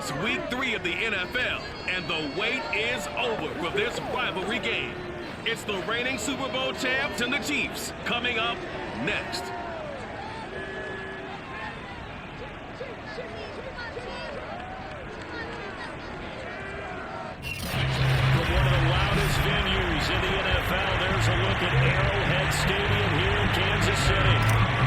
It's week 3 of the NFL, and the wait is over for this rivalry game. It's the reigning Super Bowl champs and the Chiefs coming up next. From one of the loudest venues in the NFL, there's a look at Arrowhead Stadium here in Kansas City.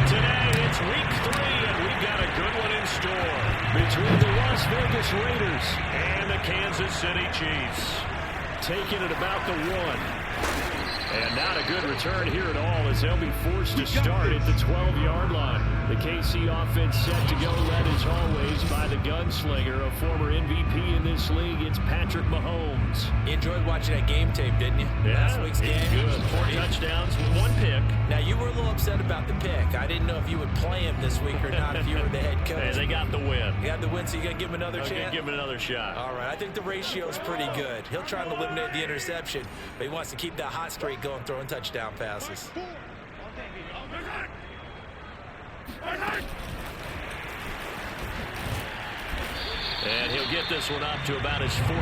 Today, it's week 3, and we've got a good one in store between the Las Vegas Raiders and the Kansas City Chiefs. Taking it about the 1. And not a good return here at all as they'll be forced to start at the 12-yard line. The KC offense set to go, led as always by the gunslinger, a former MVP in this league. It's Patrick Mahomes. You enjoyed watching that game tape, didn't you? Yeah, Last week's game. Good. 4 touchdowns, 1 pick. Now, you were a little upset about the pick. I didn't know if you would play him this week or not if you were the head coach. Hey, they got the win. You got the win, so you got to give him another chance? Give him another shot. All right, I think the ratio is pretty good. He'll try and eliminate the interception, but he wants to keep that hot streak going, throwing touchdown passes. And he'll get this one up to about his 14.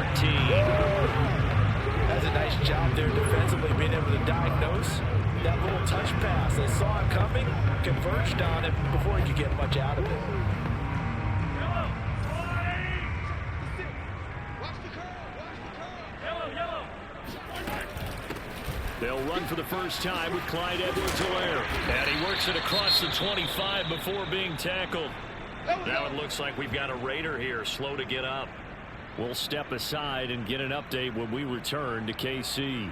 That's a nice job there defensively, being able to diagnose that little touch pass. They saw it coming, converged on it before he could get much out of it. They'll run for the first time with Clyde Edwards-Helaire. And he works it across the 25 before being tackled. Now it looks like we've got a Raider here, slow to get up. We'll step aside and get an update when we return to KC.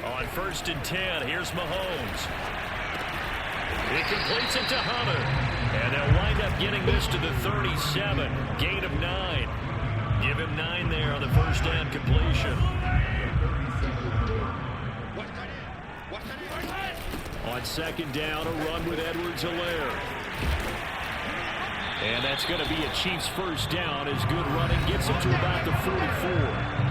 On 1st and 10, here's Mahomes. He completes it to Hunter. And they'll wind up getting this to the 37. Gain of 9. Give him 9 there on the first down completion. On 2nd down, a run with Edwards-Helaire. And that's going to be a Chiefs first down as good running gets him to about the 44.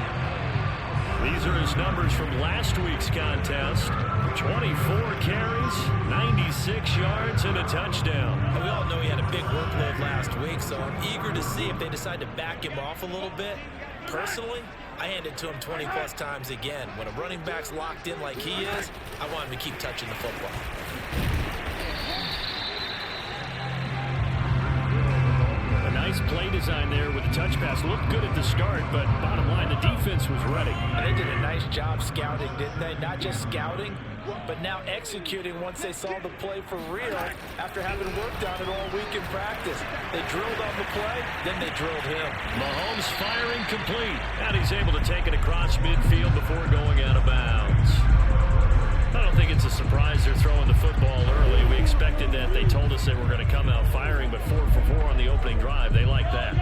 These are his numbers from last week's contest. 24 carries, 96 yards, and a touchdown. And we all know he had a big workload last week, so I'm eager to see if they decide to back him off a little bit. Personally, I hand it to him 20-plus times again. When a running back's locked in like he is, I want him to keep touching the football. A nice play design there with the touch pass. Looked good at the start, but bottom line, the defense was ready. And they did a nice job scouting, didn't they? Not just scouting, but now executing once they saw the play for real after having worked on it all week in practice. They drilled on the play, then they drilled him. Mahomes firing complete, and he's able to take it across midfield before going out of bounds. I don't think it's a surprise they're throwing the football early. We expected that. They told us they were going to come out firing, but 4 for 4 on the opening drive. They like that.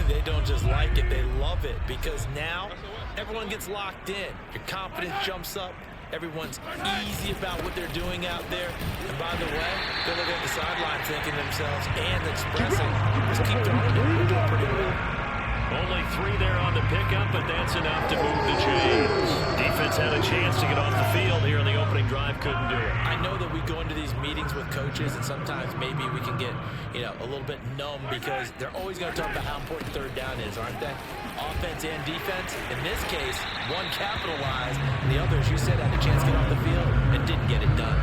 They don't just like it, they love it, because now everyone gets locked in. Your confidence jumps up. Everyone's easy about what they're doing out there. And by the way, they're looking at the sideline thinking to themselves and expressing, just keep throwing it. We're doing pretty well. Only 3 there on the pickup, but that's enough to move the chains. Defense had a chance to get off the field here in the opening drive, couldn't do it. I know that we go into these meetings with coaches, and sometimes maybe we can get, a little bit numb because they're always going to talk about how important 3rd down is, aren't they? Offense and defense. In this case, one capitalized, and the other, as you said, had a chance to get off the field and didn't get it done.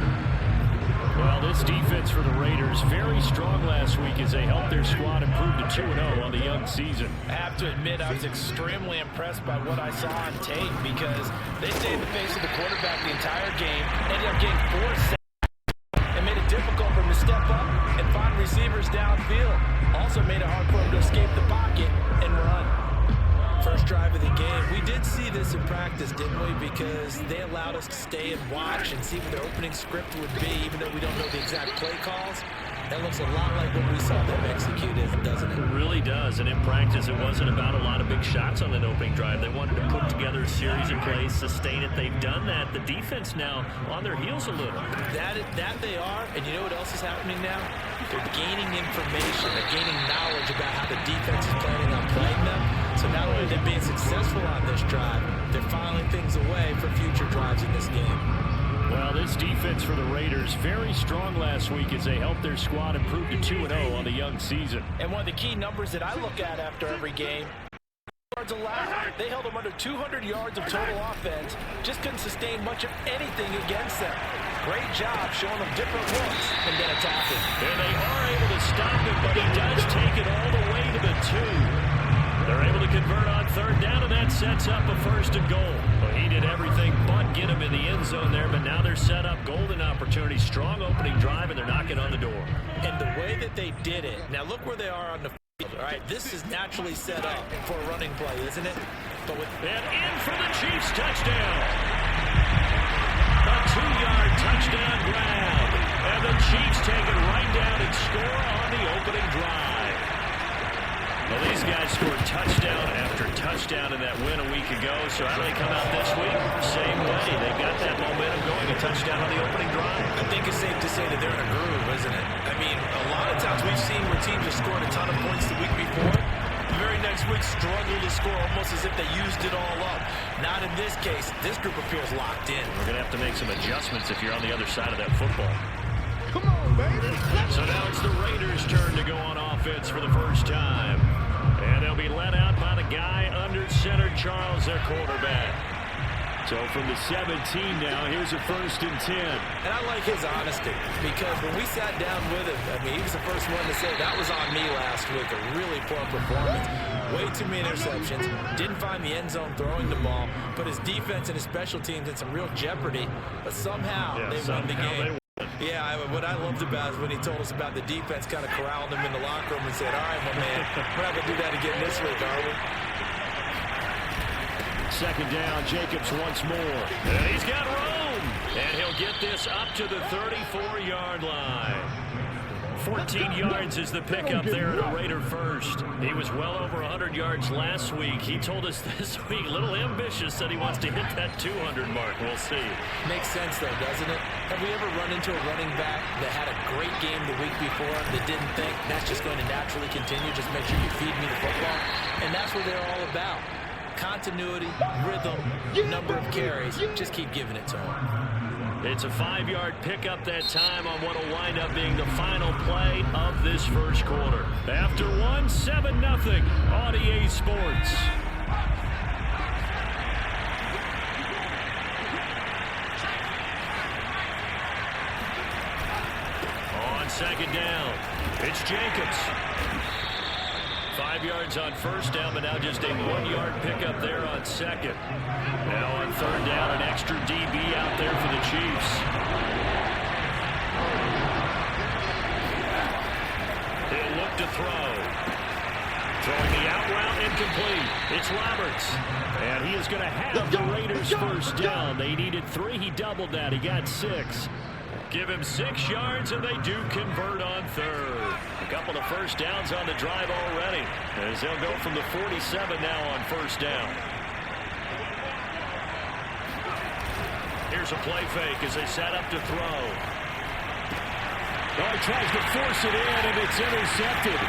Well, this defense for the Raiders, very strong last week as they helped their squad improve to 2-0 on the young season. I have to admit, I was extremely impressed by what I saw on tape because they stayed in the face of the quarterback the entire game, ended up getting 4 sacks, and made it difficult for him to step up and find receivers downfield. Also made it hard for him to escape the pocket and run. First drive of the game. We did see this in practice, didn't we? Because they allowed us to stay and watch and see what their opening script would be, even though we don't know the exact play calls. That looks a lot like what we saw them execute, doesn't it? It really does, and in practice it wasn't about a lot of big shots on that opening drive. They wanted to put together a series of plays, sustain it. They've done that. The defense now on their heels a little. That they are, and you know what else is happening now? They're gaining information. They're gaining knowledge about how the defense is planning on playing them. So not only Rather than being successful on this drive, they're filing things away for future drives in this game. Well, this defense for the Raiders, very strong last week as they helped their squad improve to 2-0 on the young season. And one of the key numbers that I look at after every game, yards allowed. They held them under 200 yards of total offense, just couldn't sustain much of anything against them. Great job showing them different looks and then attacking. And they are able to stop him, but he does take it all the way to the 2. They're able to convert on third down, and that sets up a 1st and goal. Well, he did everything but get him in the end zone there, but now they're set up golden opportunity, strong opening drive, and they're knocking on the door. And the way that they did it, now look where they are on the field. All right, this is naturally set up for a running play, isn't it? But with and in for the Chiefs touchdown. A 2-yard touchdown grab. And the Chiefs take it right down and score on the opening drive. Well, these guys scored touchdown after touchdown in that win a week ago. So how do they come out this week? Same way. They've got that momentum going. A touchdown on the opening drive. I think it's safe to say that they're in a groove, isn't it? I mean, a lot of times we've seen where teams have scored a ton of points the week before. The very next week struggle to score almost as if they used it all up. Not in this case. This group appears locked in. We're going to have to make some adjustments if you're on the other side of that football. Come on, baby. So now it's the Raiders' turn to go on offense for the first time. And they'll be led out by the guy under center, Charles, their quarterback. So from the 17 now, here's a 1st and 10. And I like his honesty, because when we sat down with him, I mean, he was the first one to say, that was on me last week, a really poor performance. Way too many interceptions, didn't find the end zone throwing the ball, put his defense and his special teams in some real jeopardy, but somehow they won the game. Yeah, what I loved about is when he told us about the defense, kind of corralled him in the locker room and said, all right, my man, we're not going to do that again this week, are we? 2nd down, Jacobs once more. And he's got room. And he'll get this up to the 34-yard line. 14 yards is the pickup there at a Raider first. He was well over 100 yards last week. He told us this week, a little ambitious, said he wants to hit that 200 mark. We'll see. Makes sense, though, doesn't it? Have we ever run into a running back that had a great game the week before that didn't think that's just going to naturally continue? Just make sure you feed me the football. And that's what they're all about. Continuity, rhythm, number of carries. Just keep giving it to him. It's a 5-yard pickup that time on what will wind up being the final play of this first quarter. After 7-0 on EA Sports. On 2nd down, it's Jacobs. 5 yards on 1st down, but now just a 1-yard pickup there on 2nd. Now on 3rd down, an extra DB out there for the Chiefs. He'll look to throw. Throwing the out route incomplete. It's Roberts. And he is going to have the Raiders' 1st down. They needed 3. He doubled that. He got 6. Give him 6 yards, and they do convert on 3rd. A couple of 1st downs on the drive already, as they'll go from the 47 now on 1st down. Here's a play fake as they set up to throw. Oh, he tries to force it in, and it's intercepted.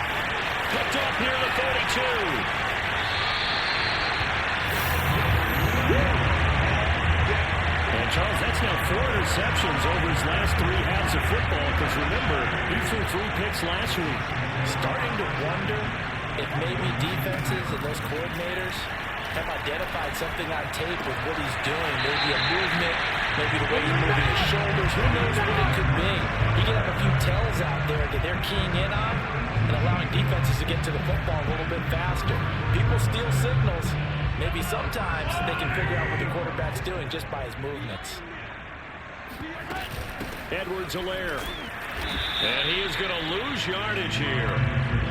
Picked up near the 32. And Charles, that's now 4 interceptions over his last 3 halves of football, because remember, he threw 3 picks last week. Starting to wonder if maybe defenses and those coordinators have identified something on tape with what he's doing. Maybe a movement, maybe the way he's moving his shoulders. Who knows what it could be? He could have a few tells out there that they're keying in on and allowing defenses to get to the football a little bit faster. People steal signals. Maybe sometimes they can figure out what the quarterback's doing just by his movements. Edwards-Helaire. And he is going to lose yardage here.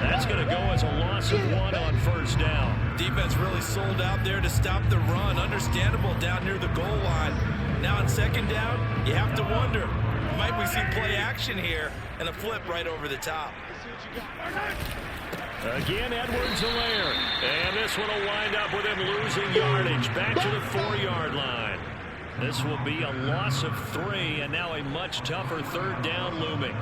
That's going to go as a loss of 1 on 1st down. Defense really sold out there to stop the run. Understandable down near the goal line. Now on 2nd down, you have to wonder, might we see play action here and a flip right over the top? Again, Edwards-Helaire. And this one will wind up with him losing yardage back to the 4-yard line. This will be a loss of 3, and now a much tougher 3rd down looming.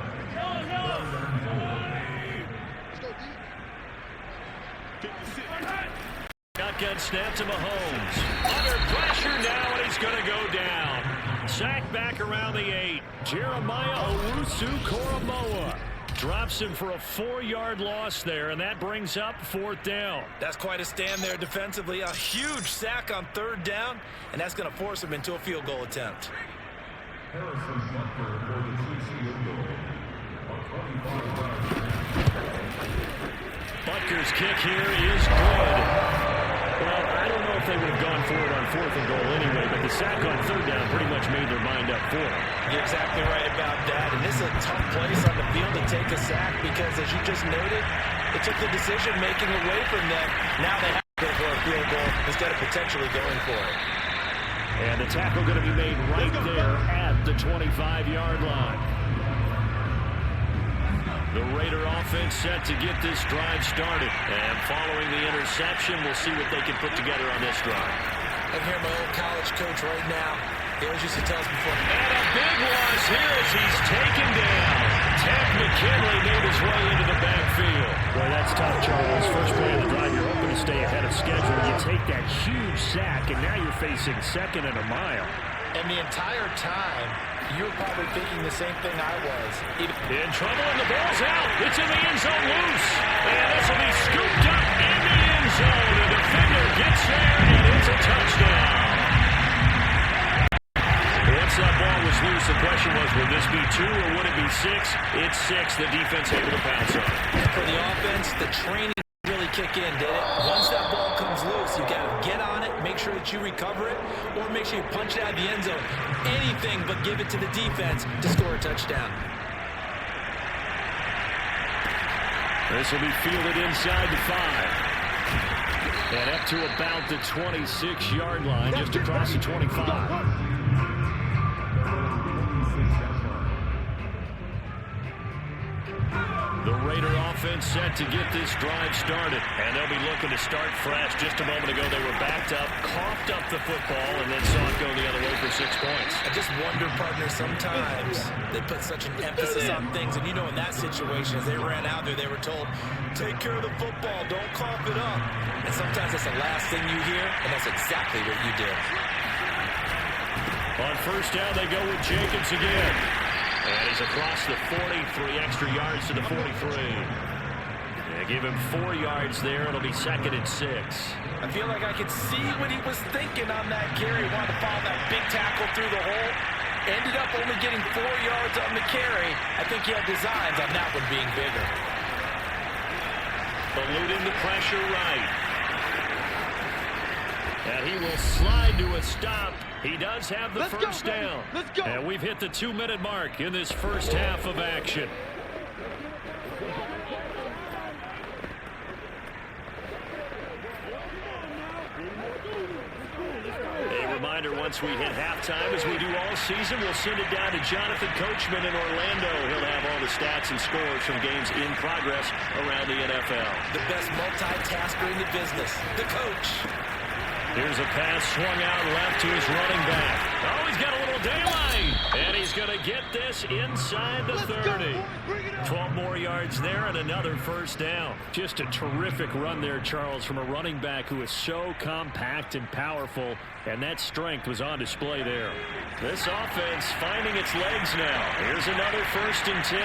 Got shotgun snap to Mahomes. Under pressure now, and he's going to go down. Sacked back around the 8. Jeremiah Owusu-Koramoah drops him for a 4-yard loss there, and that brings up 4th down. That's quite a stand there defensively. A huge sack on 3rd down, and that's going to force him into a field goal attempt. Butker's kick here is good. Well, I don't know if they would have gone for it on 4th and goal anyway, but the sack on 3rd down pretty much made their mind up for it. You're exactly right about that, and this is a tough place on the field to take a sack because, as you just noted, it took the decision-making away from them. Now they have to go for a field goal instead of potentially going for it. And the tackle going to be made right there at the 25-yard line. The Raider offense set to get this drive started. And following the interception, we'll see what they can put together on this drive. I'm hearing my old college coach right now. He always used to tell us before. And a big loss here as he's taken down. Ted McKinley made his way into the backfield. Boy, that's tough, Charles. First play of the drive, you're hoping to stay ahead of schedule. You take that huge sack, and now you're facing 2nd and a mile. And the entire time, you were probably thinking the same thing I was. In trouble, and the ball's out. It's in the end zone loose. And this will be scooped up in the end zone. The defender gets there, and it's a touchdown. Once that ball was loose, the question was, would this be 2 or would it be 6? It's 6. The defense able to pounce on. For the offense, the training really kick in, did it? Once that ball comes loose, you got to get on it, make sure that you recover it, or make sure you punch it out of the end zone. Anything but give it to the defense to score a touchdown. This will be fielded inside the 5. And up to about the 26-yard line, just across the 25. The Raider offense set to get this drive started. And they'll be looking to start fresh. Just a moment ago, they were backed up, coughed up the football, and then saw it go the other way for 6 points. I just wonder, partner, sometimes they put such an emphasis on things. And you know, in that situation, as they ran out there, they were told, take care of the football, don't cough it up. And sometimes that's the last thing you hear, and that's exactly what you did. On 1st down, they go with Jacobs again. And he's across the 40, 3 extra yards to the 43. They give him 4 yards there. It'll be 2nd and 6. I feel like I could see what he was thinking on that carry. Wanted to follow that big tackle through the hole. Ended up only getting 4 yards on the carry. I think he had designs on that one being bigger. Eluding the pressure right. And he will slide to a stop. He does have the first down. Let's go. And we've hit the 2-minute mark in this first half of action. A reminder, once we hit halftime, as we do all season, we'll send it down to Jonathan Coachman in Orlando. He'll have all the stats and scores from games in progress around the NFL. The best multitasker in the business, the coach. Here's a pass swung out left to his running back. Oh, he's got a little daylight. And he's going to get this inside the 30. 12 more yards there and another first down. Just a terrific run there, Charles, from a running back who is so compact and powerful. And that strength was on display there. This offense finding its legs now. Here's another 1st and 10.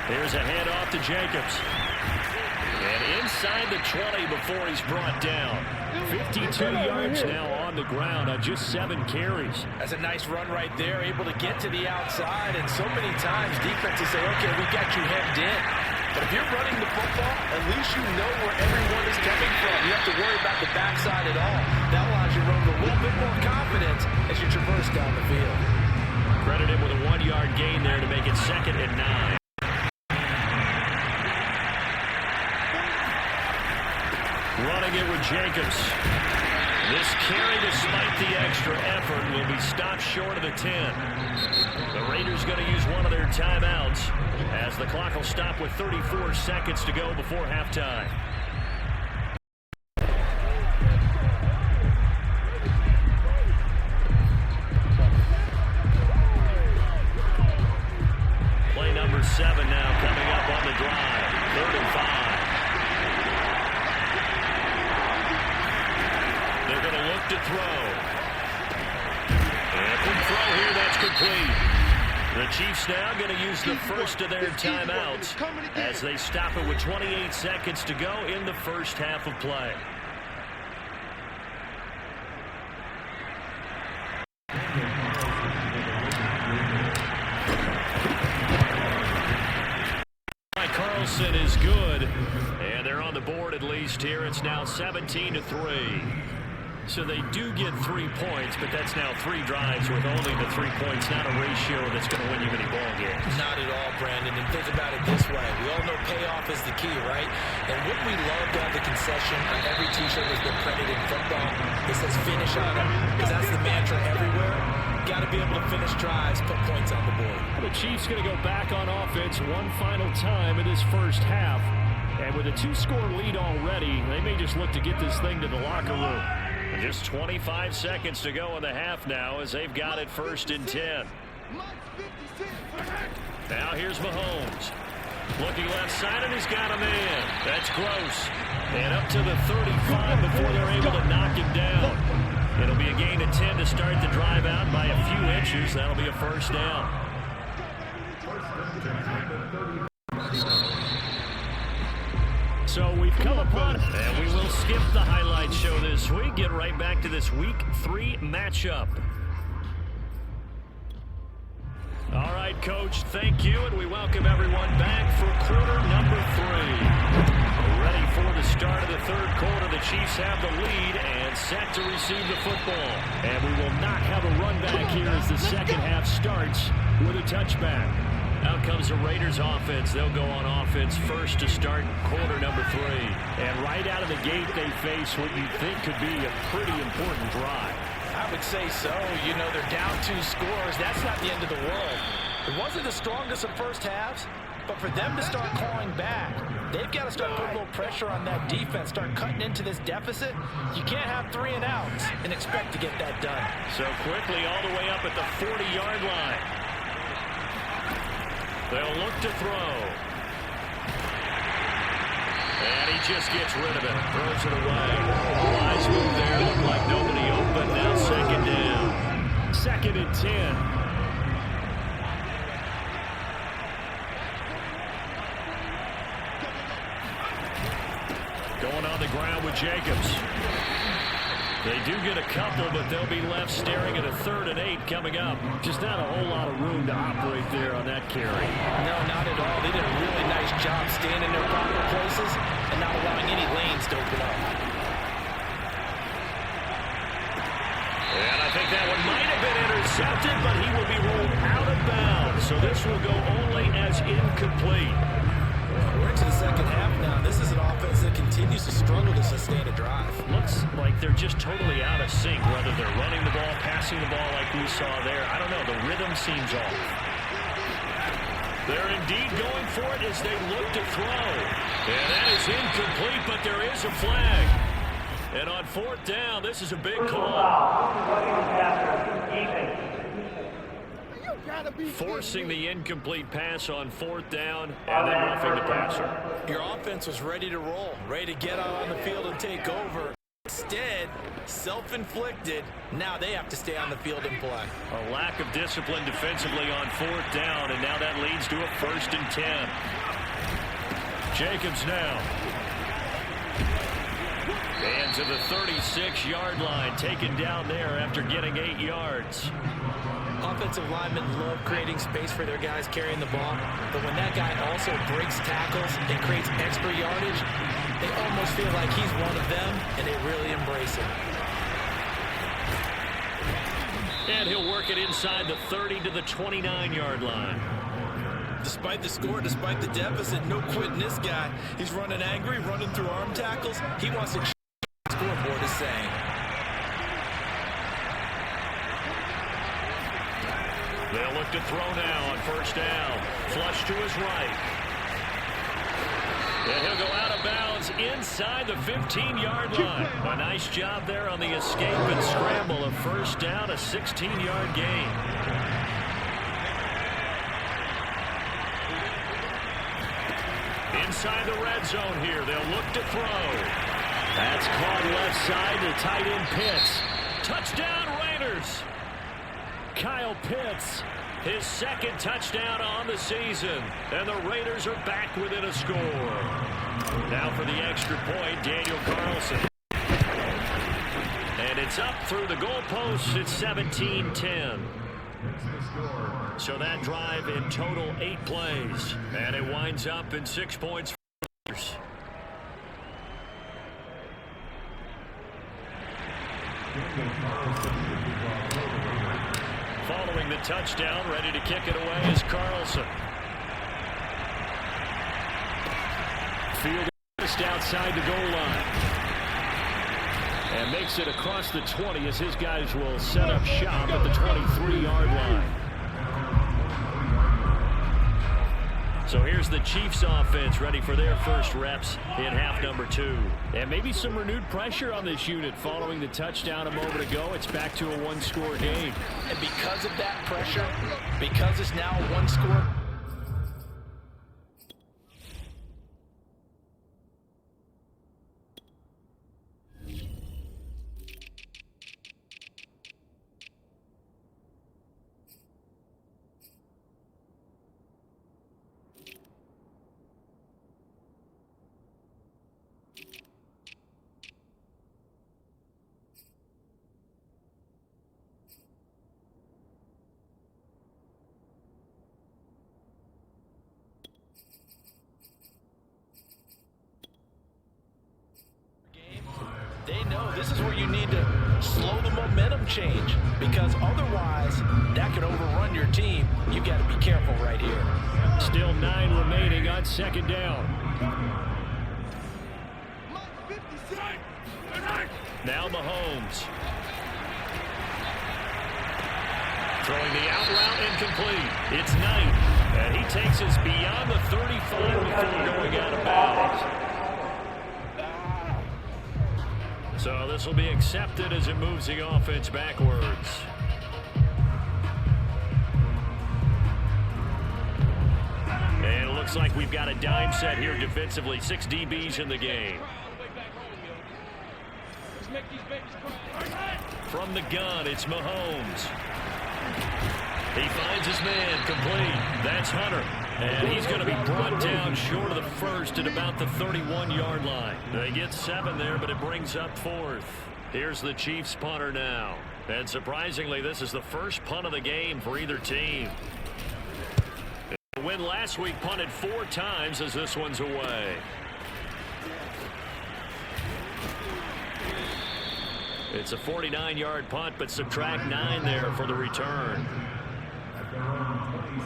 Here's a handoff to Jacobs. And inside the 20 before he's brought down. 52 yards now on the ground on just 7 carries. That's a nice run right there, able to get to the outside. And so many times defenses say, okay, we got you hemmed in. But if you're running the football, at least you know where everyone is coming from. You have to worry about the backside at all. That allows you to run with a little bit more confidence as you traverse down the field. Credit him with a 1-yard gain there to make it 2nd and 9. Running it with Jacobs. This carry, despite the extra effort, will be stopped short of the 10. The Raiders going to use one of their timeouts as the clock will stop with 34 seconds to go before halftime. Play number 7 now coming up on drive. 3rd and 5. They're going to look to throw. And the throw here, that's complete. The Chiefs now going to use the first of their timeouts as they stop it with 28 seconds to go in the first half of play. Carlson is good, and they're on the board at least here. It's now 17-3. So they do get 3 points, but that's now 3 drives with only the 3 points, not a ratio that's going to win you many ball games. Not at all, Brandon. And think about it this way. We all know payoff is the key, right? And wouldn't we love to have the concession on every T-shirt that's been printed in football that says finish on it? Because that's the mantra everywhere. Got to be able to finish drives, put points on the board. The Chiefs going to go back on offense one final time in this first half. And with a 2-score lead already, they may just look to get this thing to the locker room. Just 25 seconds to go in the half now as they've got it 1st and 10. Now here's Mahomes. Looking left side, and he's got a man. That's Gross. And up to the 35 before they're able to knock him down. It'll be a gain of 10 to start the drive out by a few inches. That'll be a 1st down. So we've come upon it, and we will skip the highlight show this week. Get right back to this Week 3 matchup. All right, Coach, thank you, and we welcome everyone back for quarter number 3. Ready for the start of the 3rd quarter. The Chiefs have the lead and set to receive the football. And we will not have a run back here as the second half starts with a touchback. Out comes the Raiders offense. They'll go on offense first to start quarter number 3. And right out of the gate, they face what you think could be a pretty important drive. I would say so. You know, they're down 2 scores. That's not the end of the world. It wasn't the strongest of first halves, but for them to start clawing back, they've got to start putting a little pressure on that defense, start cutting into this deficit. You can't have 3 and outs and expect to get that done. So quickly all the way up at the 40-yard line. They'll look to throw. And he just gets rid of it. Throws it away. Wise move there. Looked like nobody open. Now 2nd down. 2nd and 10. Going on the ground with Jacobs. They do get a couple, but they'll be left staring at a 3rd and 8 coming up. Just not a whole lot of room to operate there on that carry. No, not at all. They did a really nice job staying in their proper places and not allowing any lanes to open up. And I think that one might have been intercepted, but he will be rolled out of bounds. So this will go only as incomplete. We're into the second half now. This is an offense that continues to struggle to sustain a drive. Looks like they're just totally out of sync, whether they're running the ball, passing the ball like we saw there. I don't know. The rhythm seems off. They're indeed going for it as they look to throw. And that is incomplete, but there is a flag. And on 4th down, this is a big call. Forcing the incomplete pass on 4th down and then roughing the passer. Your offense was ready to roll, ready to get out on the field and take over. Instead, self-inflicted, now they have to stay on the field and play. A lack of discipline defensively on 4th down, and now that leads to a 1st and 10. Jacobs now. And to the 36-yard line, taken down there after getting 8 yards. Offensive linemen love creating space for their guys carrying the ball, but when that guy also breaks tackles and creates extra yardage, they almost feel like he's one of them, and they really embrace it. And he'll work it inside the 30 to the 29-yard line. Despite the score, despite the deficit, no quitting this guy. He's running angry, running through arm tackles. He wants to check the scoreboard is saying. They'll look to throw now on 1st down. Flush to his right. And he'll go out of bounds inside the 15-yard line. A nice job there on the escape and scramble. A 1st down, a 16-yard gain. inside the red zone here. They'll look to throw. That's caught left side to tight end Pitts. Touchdown Raiders. Kyle Pitts, his second touchdown on the season. And the Raiders are back within a score. Now for the extra point, Daniel Carlson. And it's up through the goalposts. It's 17-10. So that drive in total 8 plays. And it winds up in 6 points for the Raiders. Following the touchdown, ready to kick it away is Carlson. Field just outside the goal line. And makes it across the 20 as his guys will set up shop at the 23-yard line. So here's the Chiefs offense ready for their first reps in half number 2. And maybe some renewed pressure on this unit following the touchdown a moment ago. It's back to a 1-score game. And because of that pressure, because it's now a 1-score, they know this is where you need to slow the momentum change, because otherwise that could overrun your team. You've got to be careful right here. Still 9 remaining on second down. Now Mahomes. Throwing the out route incomplete. It's Knight. And he takes us beyond the 35 before going out of bounds. So this will be accepted as it moves the offense backwards. And it looks like we've got a dime set here defensively. 6 DBs in the game. From the gun, it's Mahomes. He finds his man, complete. That's Hunter. And he's going to be brought down short of the first at about the 31-yard line. They get 7 there, but it brings up 4th. Here's the Chiefs punter now. And surprisingly, this is the first punt of the game for either team. The win last week punted 4 times as this one's away. It's a 49-yard punt, but subtract 9 there for the return.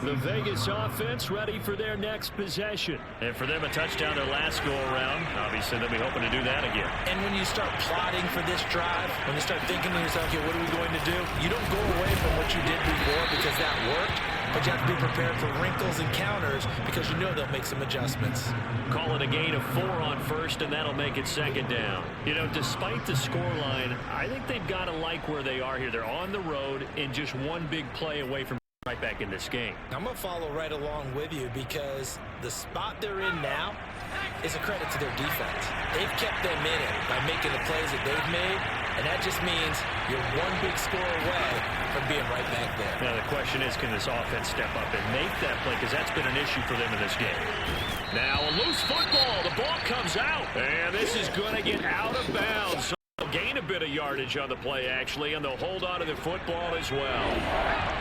The Vegas offense ready for their next possession. And for them, a touchdown their last go-around. Obviously, they'll be hoping to do that again. And when you start plotting for this drive, when you start thinking to yourself, okay, what are we going to do? You don't go away from what you did before because that worked, but you have to be prepared for wrinkles and counters because you know they'll make some adjustments. Call it a gain of 4 on first, and that'll make it second down. You know, despite the scoreline, I think they've got to like where they are here. They're on the road and just one big play away from right back in this game. I'm going to follow right along with you because the spot they're in now is a credit to their defense. They've kept them in it by making the plays that they've made, and that just means you're one big score away from being right back there. Now the question is, can this offense step up and make that play? Because that's been an issue for them in this game. Now a loose football. The ball comes out, and this is going to get out of bounds. They'll gain a bit of yardage on the play, actually, and they'll hold on to the football as well.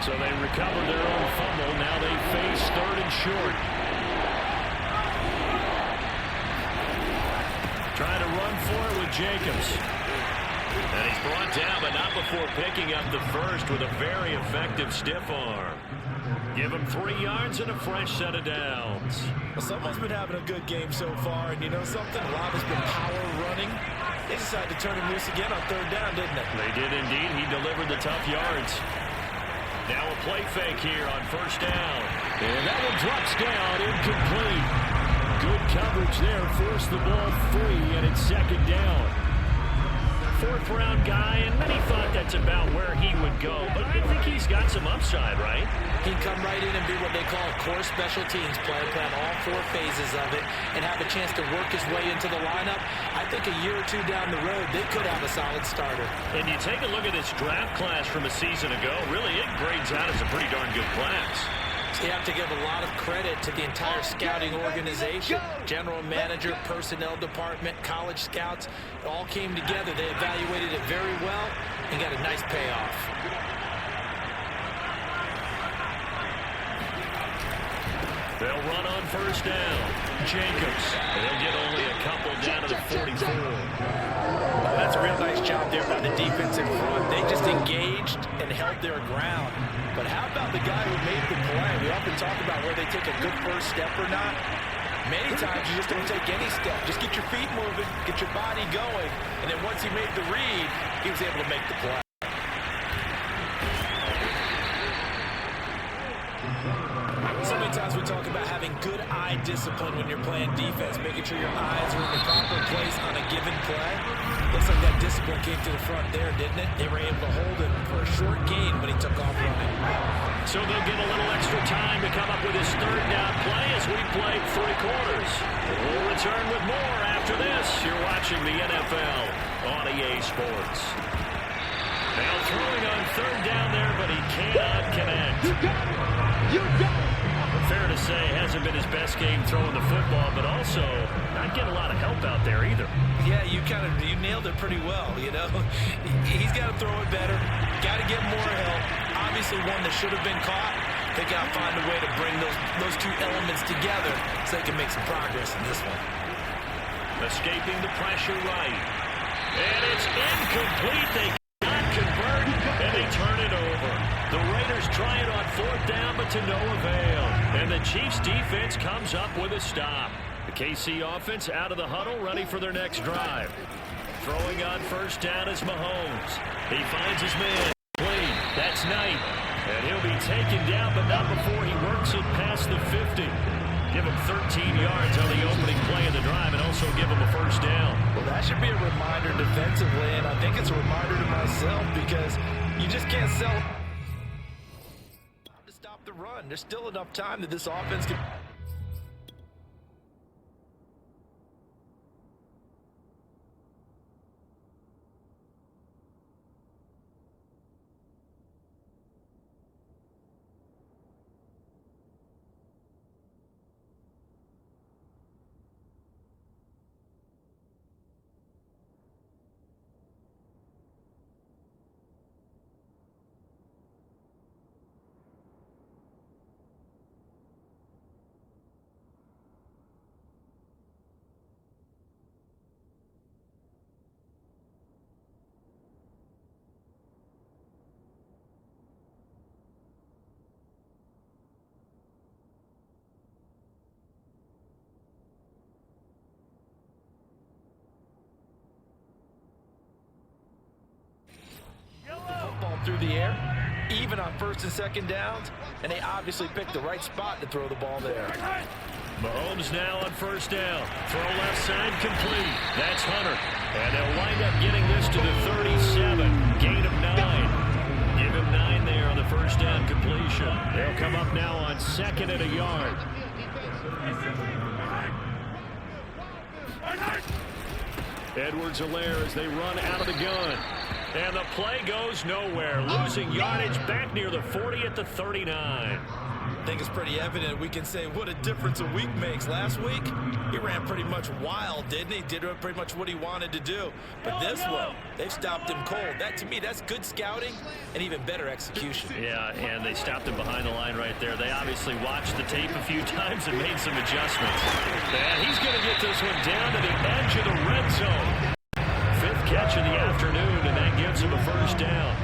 So they recover their own fumble. Now they face 3rd and short. Trying to run for it with Jacobs. And he's brought down, but not before picking up the first with a very effective stiff arm. Give him 3 yards and a fresh set of downs. Well, someone's been having a good game so far, and you know something? A lot has been power running. They decided to turn him loose again on 3rd down, didn't they? They did indeed. He delivered the tough yards. Now a play fake here on 1st down. And that one drops down, incomplete. Good coverage there, forced the ball free, and it's 2nd down. fourth-round guy, and many thought that's about where he would go. But I think he's got some upside, right? He'd come right in and be what they call a core special teams player, play all four phases of it, and have a chance to work his way into the lineup. I think a year or two down the road, they could have a solid starter. And you take a look at this draft class from a season ago, really it grades out as a pretty darn good class. You have to give a lot of credit to the entire scouting organization. General manager, personnel department, college scouts, it all came together. They evaluated it very well and got a nice payoff. They'll run on first down. Jacobs. They'll get only a couple down to the 44. That's a real nice job there by the defense in front. They just engaged and held their ground. But how about the guy who made the play? We often talk about where they take a good first step or not. Many times you just don't take any step. Just get your feet moving, get your body going, and then once he made the read, he was able to make the play. So many times we talk about having good eye discipline when you're playing defense, making sure your eyes are in the proper place on a given play. Looks like that discipline came to the front there, didn't it? They were able to hold him for a short gain when he took off running. So they'll get a little extra time to come up with his third down play as we play three quarters. We'll return with more after this. You're watching the NFL on EA Sports. Now throwing on third down there, but he cannot connect. You got it! You got it! Fair to say, hasn't been his best game throwing the football, but also not getting a lot of help out there either. Yeah, you nailed it pretty well, you know. He's got to throw it better. Got to get more help. Obviously one that should have been caught. They got to find a way to bring those two elements together so they can make some progress in this one. Escaping the pressure right. And it's incomplete. They cannot convert, and they turn it over. The Raiders try it on fourth down, but to no avail. And the Chiefs defense comes up with a stop. The KC offense out of the huddle, ready for their next drive. Throwing on first down is Mahomes. He finds his man. Clean. That's Knight. And he'll be taken down, but not before he works it past the 50. Give him 13 yards on the opening play of the drive and also give him a first down. Well, that should be a reminder defensively, and I think it's a reminder to myself because you just can't sell to stop the run. There's still enough time that this offense can... Football through the air, even on first and second downs, and they obviously picked the right spot to throw the ball there. Mahomes now on first down. Throw left side complete. That's Hunter. And they'll wind up getting this to the 37. Gain of 9. Give him 9 there on the first down completion. They'll come up now on second and a yard. Edwards-Helaire as they run out of the gun. And the play goes nowhere. Losing yardage back near the 40 at the 39. I think it's pretty evident we can say what a difference a week makes. Last week, he ran pretty much wild, didn't he? Did pretty much what he wanted to do. But this one, they've stopped him cold. That, to me, that's good scouting and even better execution. Yeah, and they stopped him behind the line right there. They obviously watched the tape a few times and made some adjustments. And he's going to get this one down to the edge of the red zone. Fifth catch of the afternoon, and that gives him a first down.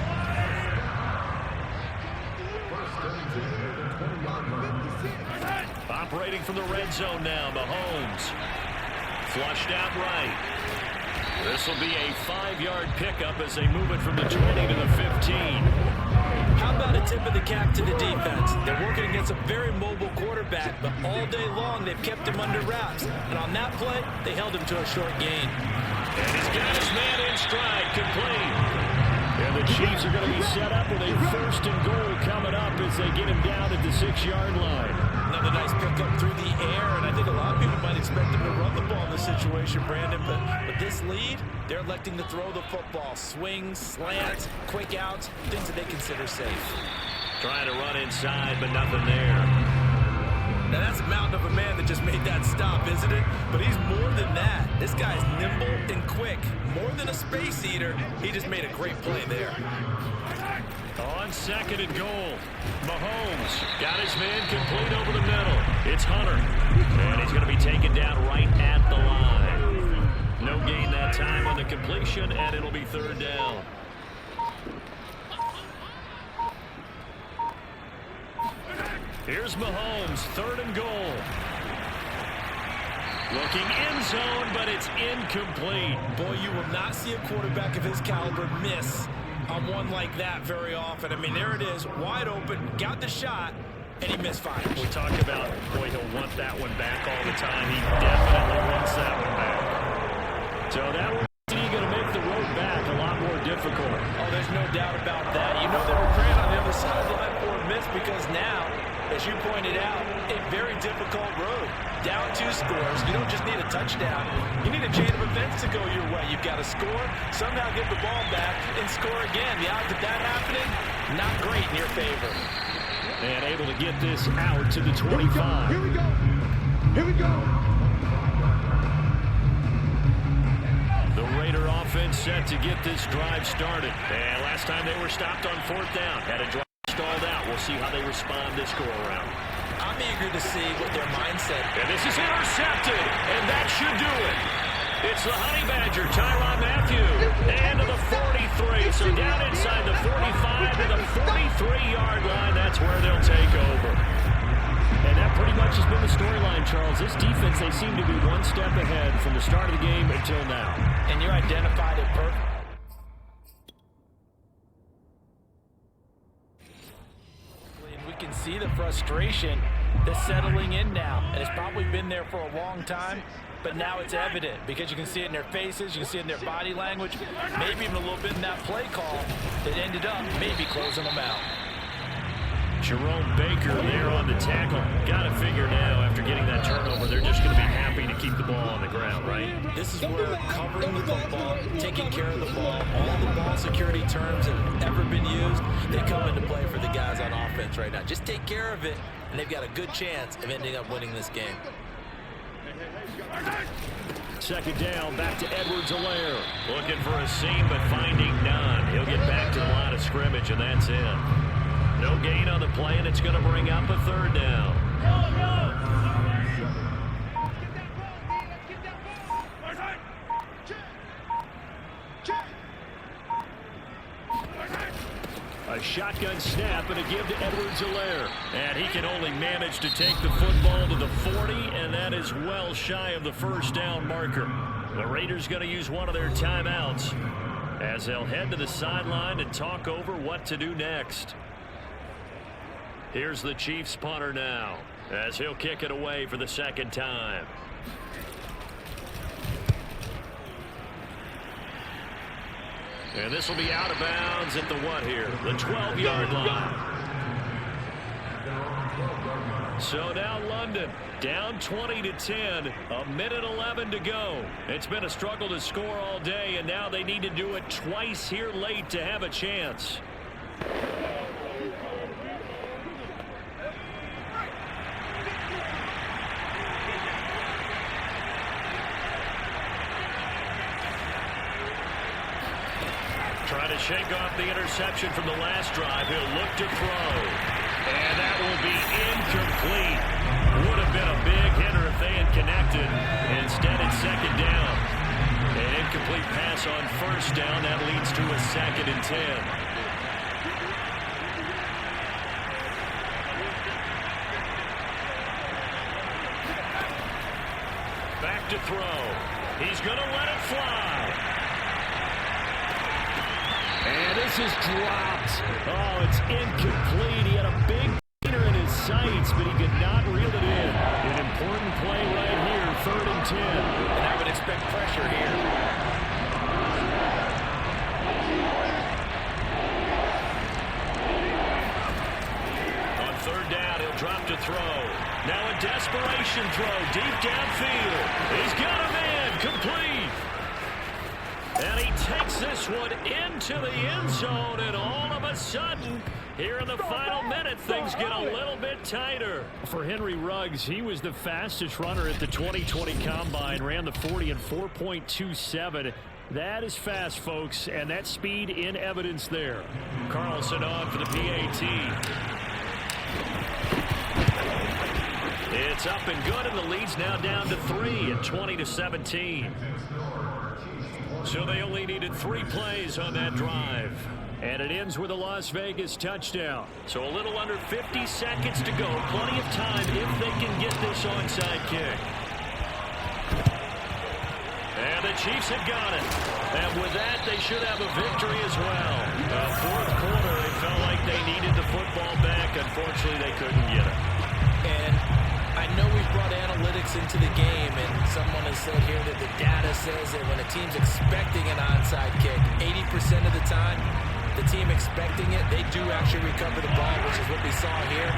Operating from the red zone now, Mahomes. Flushed out right. This will be a 5-yard pickup as they move it from the 20 to the 15. How about a tip of the cap to the defense? They're working against a very mobile quarterback, but all day long they've kept him under wraps. And on that play, they held him to a short gain. And he's got his man in stride, complete. And the Chiefs are going to be set up with a 1st and goal coming up as they get him down at the 6-yard line. Another nice pickup through the air, and I think a lot of people might expect him to run the ball in this situation, Brandon, but with this lead, they're electing to throw the football. Swings, slants, quick outs, things that they consider safe. Trying to run inside, but nothing there. Now that's a mountain of a man that just made that stop, isn't it? But he's more than that. This guy's nimble and quick. More than a space eater, he just made a great play there. On 2nd and goal, Mahomes got his man complete over the middle. It's Hunter, and he's going to be taken down right at the line. No gain that time on the completion, and it'll be 3rd down. Here's Mahomes, 3rd and goal. Looking end zone, but it's incomplete. Boy, you will not see a quarterback of his caliber miss on one like that very often. I mean, there it is, wide open, got the shot, and he misfires. We talk about, boy, he'll want that one back all the time. He definitely wants that one back. So that was going to make the road back a lot more difficult. Oh, there's no doubt about that. You know they were praying on the other sideline for a miss because now, as you pointed out, a very difficult road. Down 2 scores. You don't just need a touchdown. You need a chain of events to go your way. You've got to score, somehow get the ball back, and score again. The odds of that happening, not great in your favor. And able to get this out to the 25. Here we go. Here we go. The Raider offense set to get this drive started. And last time they were stopped on 4th down. Had a drive stalled out. We'll see how they respond this go-around. I'm eager to see what their mindset. And this is intercepted, and that should do it. It's the Honey Badger, Tyrann Mathieu, and to the 43. So down inside the 45 to the 43-yard line. That's where they'll take over. And that pretty much has been the storyline, Charles. This defense, they seem to be one step ahead from the start of the game until now. And you identified it perfectly. Can see the frustration that's settling in now, and it's probably been there for a long time, but now it's evident because you can see it in their faces, you can see it in their body language, maybe even a little bit in that play call that ended up maybe closing them out. Jerome Baker there on the tackle. Got to figure now after getting that turnover, they're just going to be happy to keep the ball on the ground, right? This is where covering the football, taking care of the ball, all the ball security terms that have ever been used, they come into play for the guys on offense right now. Just take care of it, and they've got a good chance of ending up winning this game. 2nd down, back to Edwards-Helaire. Looking for a seam, but finding none. He'll get back to the line of scrimmage, and that's it. No gain on the play, and it's going to bring up a 3rd down. A shotgun snap and a give to Edwards-Helaire. And he can only manage to take the football to the 40, and that is well shy of the 1st down marker. The Raiders going to use one of their timeouts as they'll head to the sideline and talk over what to do next. Here's the Chiefs punter now as he'll kick it away for the 2nd time. And this will be out of bounds at the what here? The 12-yard line. So now London down 20-10, a minute 11 to go. It's been a struggle to score all day, and now they need to do it twice here late to have a chance. Trying to shake off the interception from the last drive. He'll look to throw. And that will be incomplete. Would have been a big hitter if they had connected. Instead, it's 2nd down. An incomplete pass on 1st down. That leads to a 2nd and 10. Back to throw. He's going to let it fly. And this is dropped. Oh, it's incomplete. He had a big gainer in his sights, but he could not reel it in. An important play right here, 3rd and 10. And I would expect pressure here. On 3rd down, he'll drop to throw. Now a desperation throw deep downfield. He's got a man, complete. And he takes this one into the end zone, and all of a sudden, here in the final minute, things get a little bit tighter. For Henry Ruggs, he was the fastest runner at the 2020 Combine, ran the 40 in 4.27. That is fast, folks, and that speed in evidence there. Carlson on for the PAT. It's up and good, and the lead's now down to 3 at 20-17. So they only needed 3 plays on that drive. And it ends with a Las Vegas touchdown. So a little under 50 seconds to go. Plenty of time if they can get this onside kick. And the Chiefs have got it. And with that, they should have a victory as well. Fourth quarter, it felt like they needed the football back. Unfortunately, they couldn't get it. And I know we've brought analytics into the game, and someone has said here that the data says that when a team's expecting an onside kick, 80% of the time, the team expecting it, they do actually recover the ball, which is what we saw here.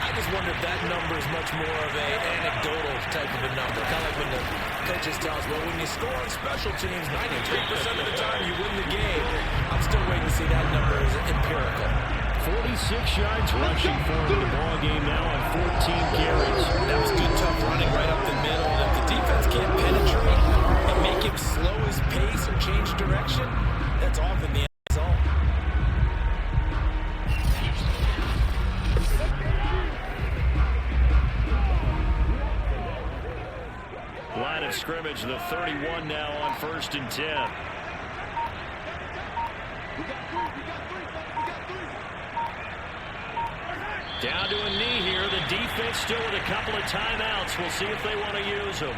I just wonder if that number is much more of an anecdotal type of a number. Kind of like when the coaches tell us, well, when you score on special teams, 93% of the time you win the game. I'm still waiting to see that number as empirical. 46 yards rushing for him in the ball game now on 14 carries. That was good, tough running right up the middle. And if the defense can't penetrate and make him slow his pace or change direction, that's often the end result. Line of scrimmage, the 31 now on 1st and 10. Down to a knee here. The defense still with a couple of timeouts. We'll see if they want to use them.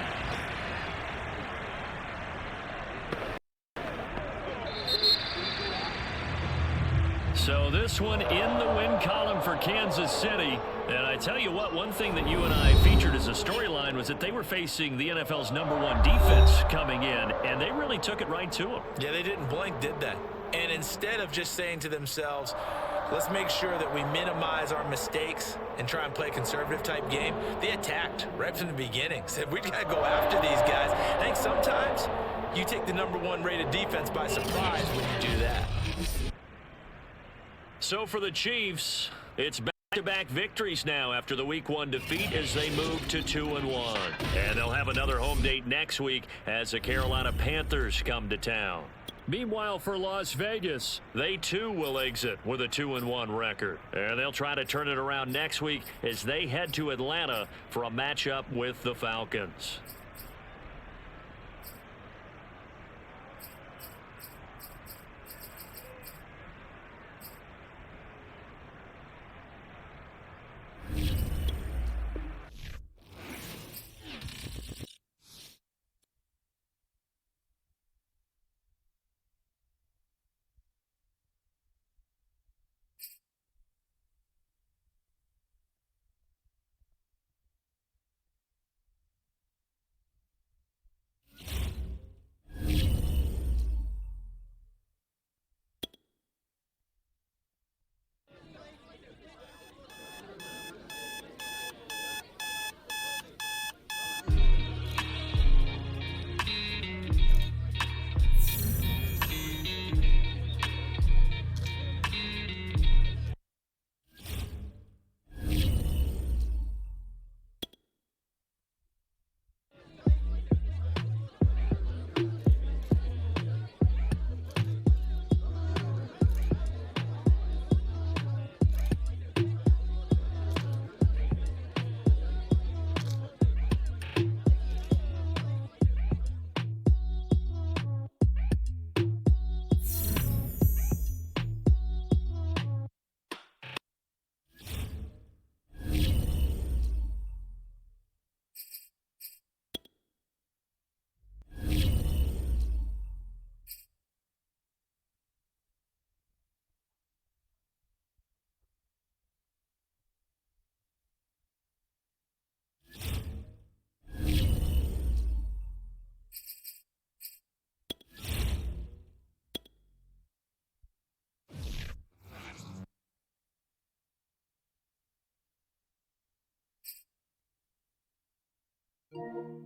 So this one in the win column for Kansas City. And I tell you what, one thing that you and I featured as a storyline was that they were facing the NFL's #1 defense coming in, and they really took it right to them. Yeah, they didn't blink, did they? And instead of just saying to themselves, let's make sure that we minimize our mistakes and try and play a conservative type game, they attacked right from the beginning. Said, we got to go after these guys. I think sometimes you take the #1 rated defense by surprise when you do that. So for the Chiefs, it's back-to-back victories now after the Week 1 defeat as they move to 2-1. And they'll have another home date next week as the Carolina Panthers come to town. Meanwhile, for Las Vegas, they too will exit with a 2-1 record. And they'll try to turn it around next week as they head to Atlanta for a matchup with the Falcons. go.